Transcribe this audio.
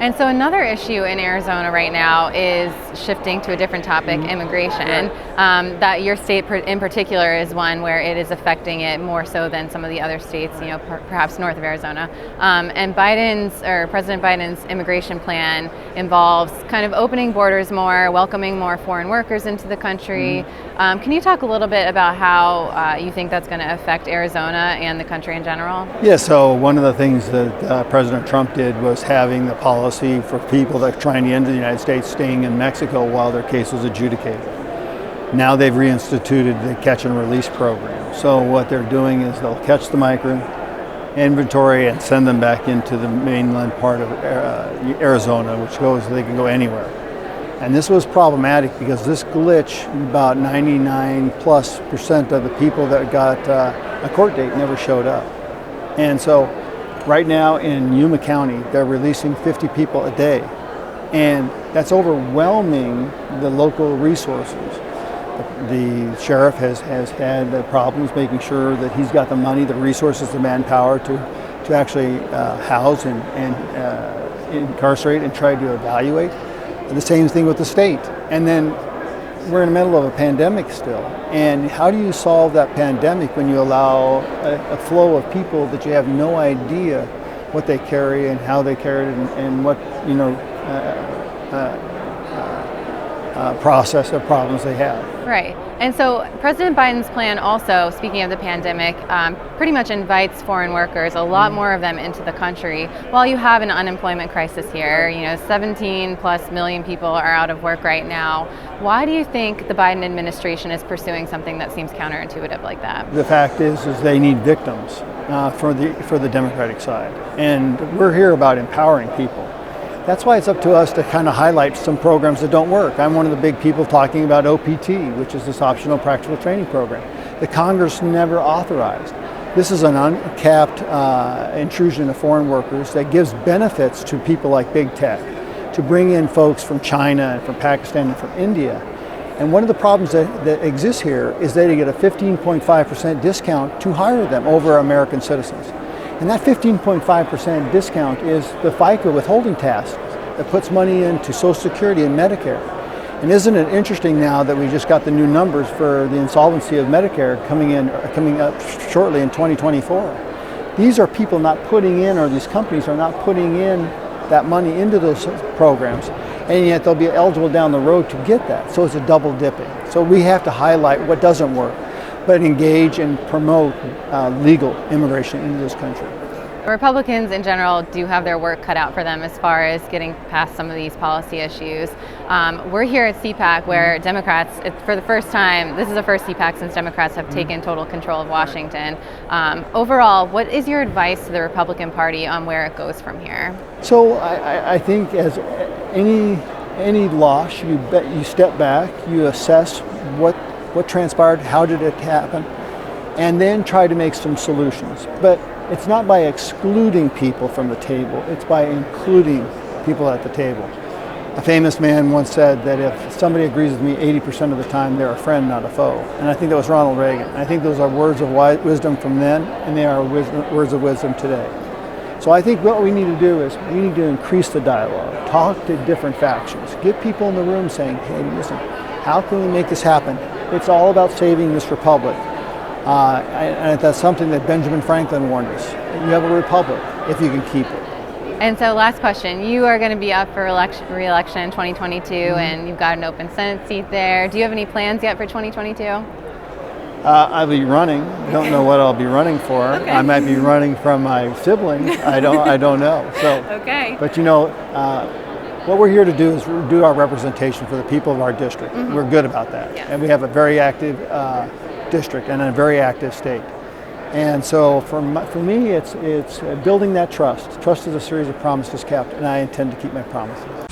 And so another issue in Arizona right now is shifting to a different topic, immigration. That your state in particular is one where it is affecting it more so than some of the other states, perhaps north of Arizona. And President Biden's immigration plan involves kind of opening borders more, welcoming more foreign workers into the country. Can you talk a little bit about how you think that's going to affect Arizona and the country in general? Yeah, so one of the things that President Trump did was having the policy for people that are trying to enter the United States staying in Mexico while their case was adjudicated. Now they've reinstituted the catch and release program. So what they're doing is they'll catch the migrant, inventory, and send them back into the mainland part of Arizona, they can go anywhere. And this was problematic because this glitch, about 99+% of the people that got a court date never showed up. And so right now in Yuma County, they're releasing 50 people a day. And that's overwhelming the local resources. The sheriff has had problems making sure that he's got the money, the resources, the manpower to actually house and incarcerate and try to evaluate. And the same thing with the state. And then we're in the middle of a pandemic still. And how do you solve that pandemic when you allow a flow of people that you have no idea what they carry and how they carry it and what process of problems they have? Right. And so President Biden's plan also, speaking of the pandemic, pretty much invites foreign workers, a lot more of them, into the country. While you have an unemployment crisis here, 17+ million people are out of work right now. Why do you think the Biden administration is pursuing something that seems counterintuitive like that? The fact is they need victims for the Democratic side. And we're here about empowering people. That's why it's up to us to kind of highlight some programs that don't work. I'm one of the big people talking about OPT, which is this optional practical training program that Congress never authorized. This is an uncapped intrusion of foreign workers that gives benefits to people like big tech, to bring in folks from China and from Pakistan and from India. And one of the problems that exists here is that they get a 15.5% discount to hire them over American citizens. And that 15.5% discount is the FICA withholding tax that puts money into Social Security and Medicare. And isn't it interesting now that we just got the new numbers for the insolvency of Medicare coming up shortly in 2024? These are people not putting in, or these companies are not putting in that money into those programs, and yet they'll be eligible down the road to get that. So it's a double dipping. So we have to highlight what doesn't work, but engage and promote legal immigration into this country. Republicans in general do have their work cut out for them as far as getting past some of these policy issues. We're here at CPAC where Democrats, for the first time, this is the first CPAC since Democrats have taken total control of Washington. Overall, what is your advice to the Republican Party on where it goes from here? So I think as any loss, you step back, you assess what transpired, how did it happen, and then try to make some solutions. But it's not by excluding people from the table, it's by including people at the table. A famous man once said that if somebody agrees with me 80% of the time, they're a friend, not a foe. And I think that was Ronald Reagan. I think those are words of wisdom from then, and they are words of wisdom today. So I think what we need to do is we need to increase the dialogue, talk to different factions, get people in the room saying, hey, listen, how can we make this happen? It's all about saving this republic. And that's something that Benjamin Franklin warned us. You have a republic if you can keep it. And so last question, you are going to be up for re-election in 2022 and you've got an open Senate seat there. Do you have any plans yet for 2022? I'll be running. Don't know what I'll be running for. Okay. I might be running from my siblings. I don't know. So, okay. But what we're here to do is do our representation for the people of our district. We're good about that. Yes. And we have a very active district and a very active state. And so for me, it's building that trust. Trust is a series of promises kept, and I intend to keep my promises.